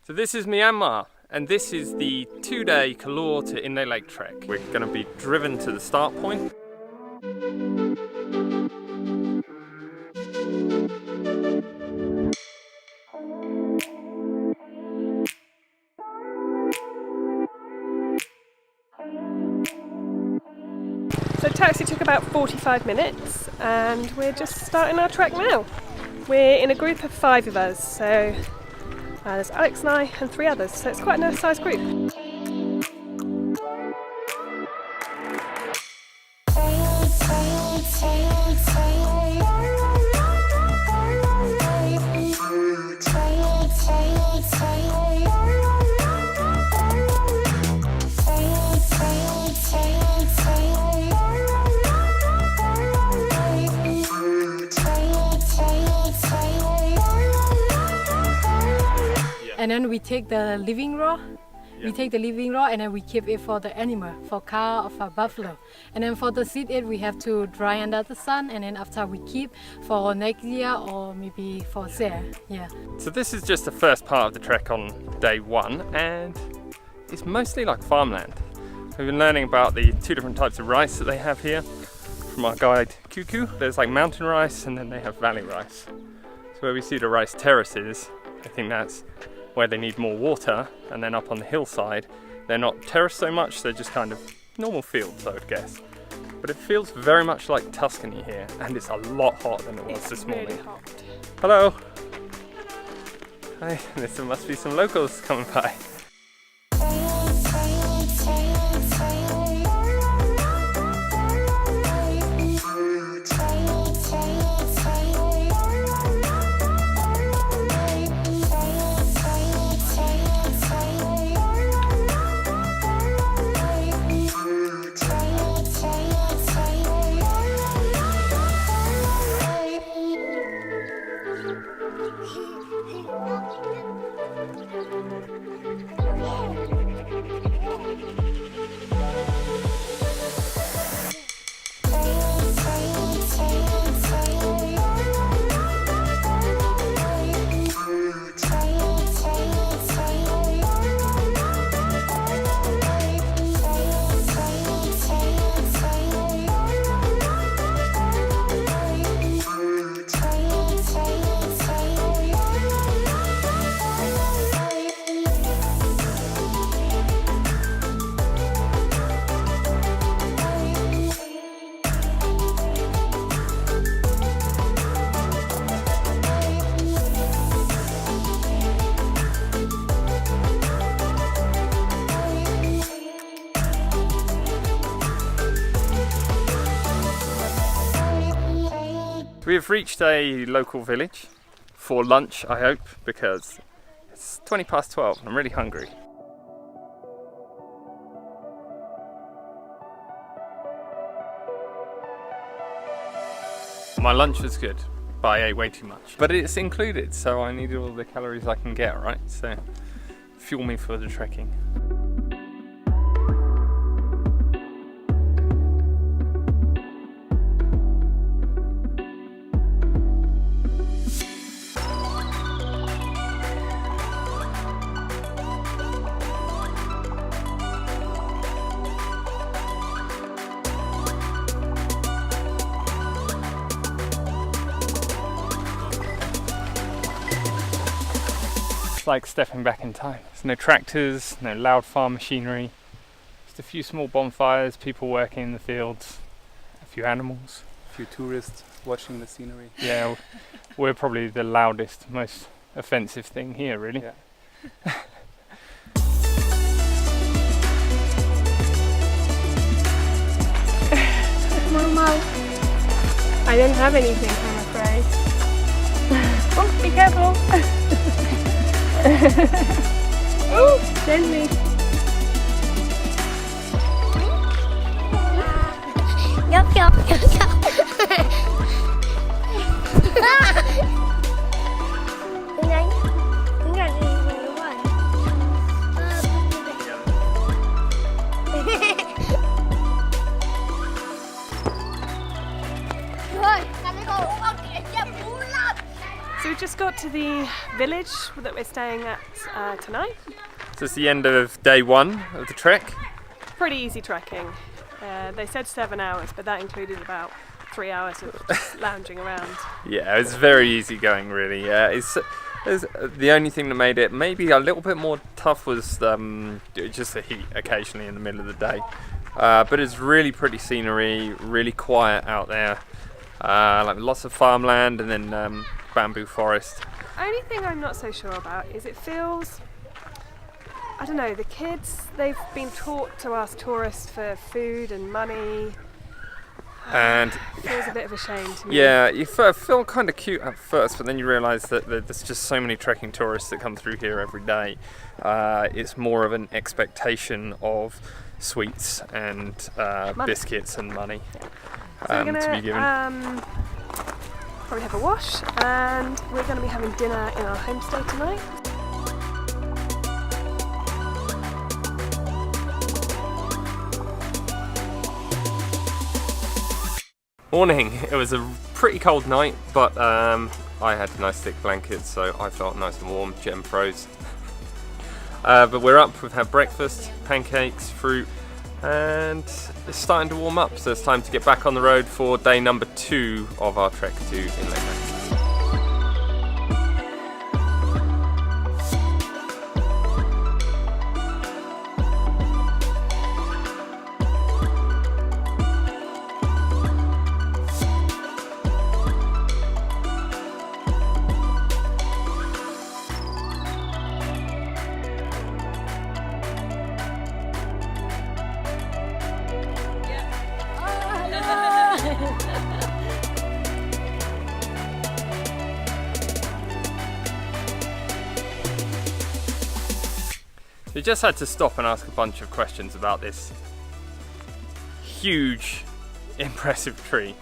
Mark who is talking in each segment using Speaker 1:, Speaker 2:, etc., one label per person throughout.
Speaker 1: So this is Myanmar, and this is the 2-day Kalaw to Inle Lake trek. We're going to be driven to the start point.
Speaker 2: So taxi took about 45 minutes and we're just starting our trek now. We're in a group of 5 of us, so there's Alex and I and 3 others, so it's quite a nice sized group.
Speaker 3: And then we take the living raw. We take the living raw and then we keep it for the animal, for cow or for buffalo. And then for the seed it we have to dry under the sun, and then after we keep for next year or maybe for sale. Yeah.
Speaker 1: So this is just the first part of the trek on day 1, and it's mostly like farmland. We've been learning about the 2 different types of rice that they have here from our guide Cuckoo. There's like mountain rice and then they have valley rice. So where we see the rice terraces, I think that's where they need more water, and then up on the hillside they're not terraced so much, they're just kind of normal fields, I would guess. But it feels very much like Tuscany here, and it's a lot hotter than it was this morning.
Speaker 2: Really hot.
Speaker 1: Hello! Hi, there must be some locals coming by. We have reached a local village for lunch, I hope, because it's 20 past 12 and I'm really hungry. My lunch was good, but I ate way too much. But it's included, so I needed all the calories I can get, right? So fuel me for the trekking. Like stepping back in time. There's no tractors, no loud farm machinery, just a few small bonfires, people working in the fields, a few animals.
Speaker 4: A few tourists watching the scenery.
Speaker 1: Yeah, we're probably the loudest, most offensive thing here, really.
Speaker 4: Yeah.
Speaker 2: Mama, I don't have anything, I'm afraid. Oh, be careful! Oh, gently.
Speaker 5: Yup, yup, yup, yup.
Speaker 2: So we just got to the village that we're staying at tonight.
Speaker 1: So it's the end of day 1 of the trek.
Speaker 2: Pretty easy trekking. They said 7 hours, but that included about 3 hours of just lounging around.
Speaker 1: Yeah, it's very easy going, really. It's the only thing that made it maybe a little bit more tough was just the heat occasionally in the middle of the day. But it's really pretty scenery, really quiet out there. Like lots of farmland and then bamboo forest.
Speaker 2: Only thing I'm not so sure about is it feels, I don't know, the kids, they've been taught to ask tourists for food and money.
Speaker 1: And
Speaker 2: it feels a bit of a shame to me.
Speaker 1: yeah, you feel kind of cute at first, but then you realise that there's just so many trekking tourists that come through here every day. It's more of an expectation of sweets and biscuits and money
Speaker 2: So we're
Speaker 1: to be given.
Speaker 2: gonna probably have a wash, and we're going to be having dinner in our homestay tonight.
Speaker 1: Morning. It was a pretty cold night, but I had nice thick blankets, so I felt nice and warm. Gem froze. But we're up. We've had breakfast, pancakes, fruit, and it's starting to warm up. So it's time to get back on the road for day number 2 of our trek to Inle Lake. We just had to stop and ask a bunch of questions about this huge, impressive tree,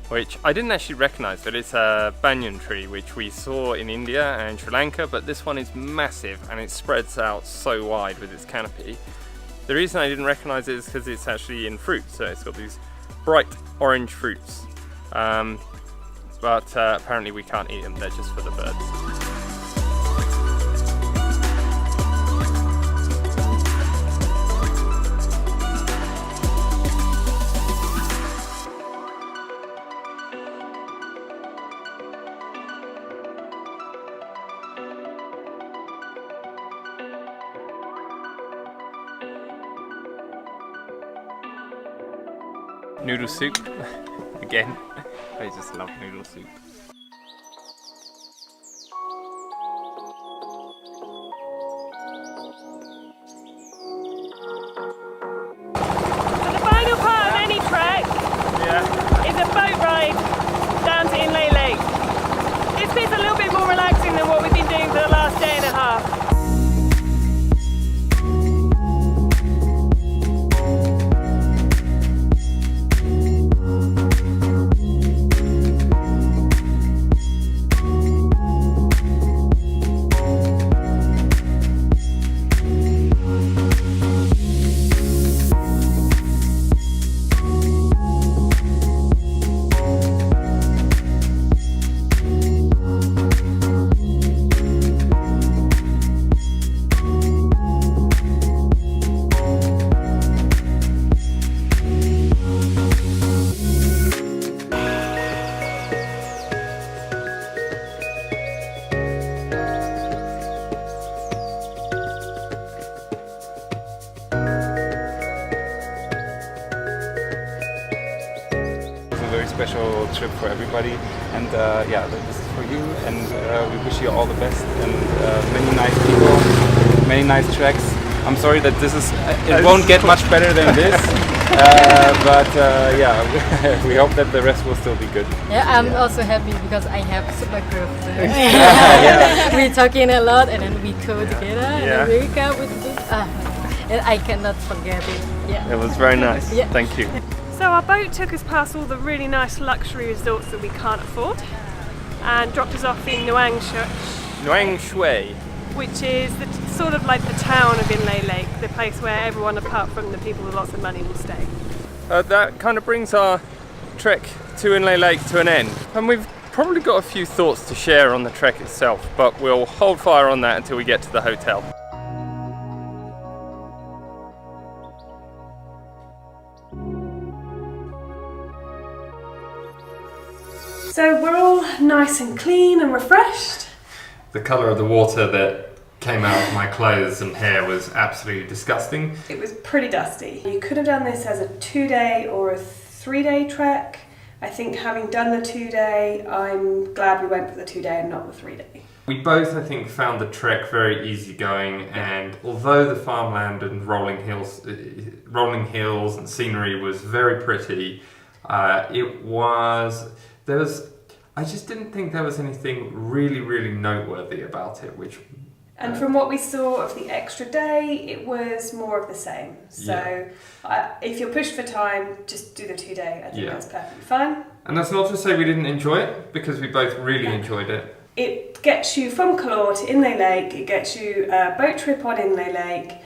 Speaker 1: which I didn't actually recognise, but it's a banyan tree, which we saw in India and Sri Lanka, but this one is massive and it spreads out so wide with its canopy. The reason I didn't recognise it is because it's actually in fruit, so it's got these bright orange fruits. But apparently we can't eat them, they're just for the birds. Noodle soup, again. I just love noodle soup.
Speaker 2: So the final part of any trek is a boat ride down to Inle Lake. This bit's a little bit more relaxing than what we've been doing for the last day and a half.
Speaker 4: Special trip for everybody, and yeah, this is for you, and we wish you all the best, and many nice people, many nice tracks. I'm sorry that this is it won't get much better than this, but yeah, we hope that the rest will still be good.
Speaker 3: Yeah, I'm also happy because I have super group. Yeah. We're talking a lot and then we go together and then we wake up with this. And I cannot forget it. Yeah.
Speaker 1: It was very nice.
Speaker 3: Yeah.
Speaker 1: Thank you.
Speaker 2: So our boat took us past all the really nice luxury resorts that we can't afford and dropped us off in Nuang
Speaker 1: Shui,
Speaker 2: which is sort of like the town of Inle Lake, the place where everyone apart from the people with lots of money will stay.
Speaker 1: That kind of brings our trek to Inle Lake to an end, and we've probably got a few thoughts to share on the trek itself, but we'll hold fire on that until we get to the hotel.
Speaker 2: So we're all nice and clean and refreshed.
Speaker 1: The colour of the water that came out of my clothes and hair was absolutely disgusting.
Speaker 2: It was pretty dusty. You could have done this as a 2-day or a 3-day trek. I think having done the 2-day, I'm glad we went for the 2-day and not the 3-day.
Speaker 1: We both, I think, found the trek very easygoing, and although the farmland and rolling hills and scenery was very pretty, I just didn't think there was anything really noteworthy about it,
Speaker 2: And from what we saw of the extra day, it was more of the same. So if you're pushed for time, just do the 2-day. I think that's perfectly fine.
Speaker 1: And that's not to say we didn't enjoy it, because we both really enjoyed it.
Speaker 2: It gets you from Kalaw to Inle Lake, it gets you a boat trip on Inle Lake,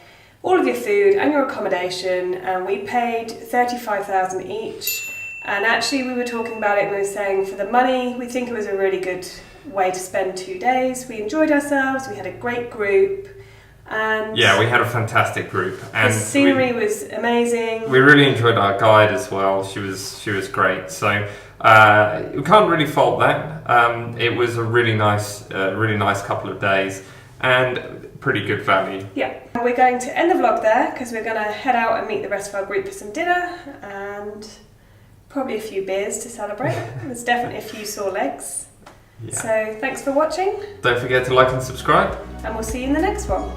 Speaker 2: all of your food and your accommodation, and we paid $35,000 each. And actually we were talking about it and we were saying for the money, we think it was a really good way to spend 2 days. We enjoyed ourselves, we had a great group, and
Speaker 1: yeah, we had a fantastic group. And
Speaker 2: the scenery was amazing.
Speaker 1: We really enjoyed our guide as well. She was great. So we can't really fault that. It was a really nice couple of days and pretty good value.
Speaker 2: Yeah, we're going to end the vlog there because we're going to head out and meet the rest of our group for some dinner and probably a few beers to celebrate. There's definitely a few sore legs. Yeah. So thanks for watching.
Speaker 1: Don't forget to like and subscribe.
Speaker 2: And we'll see you in the next one.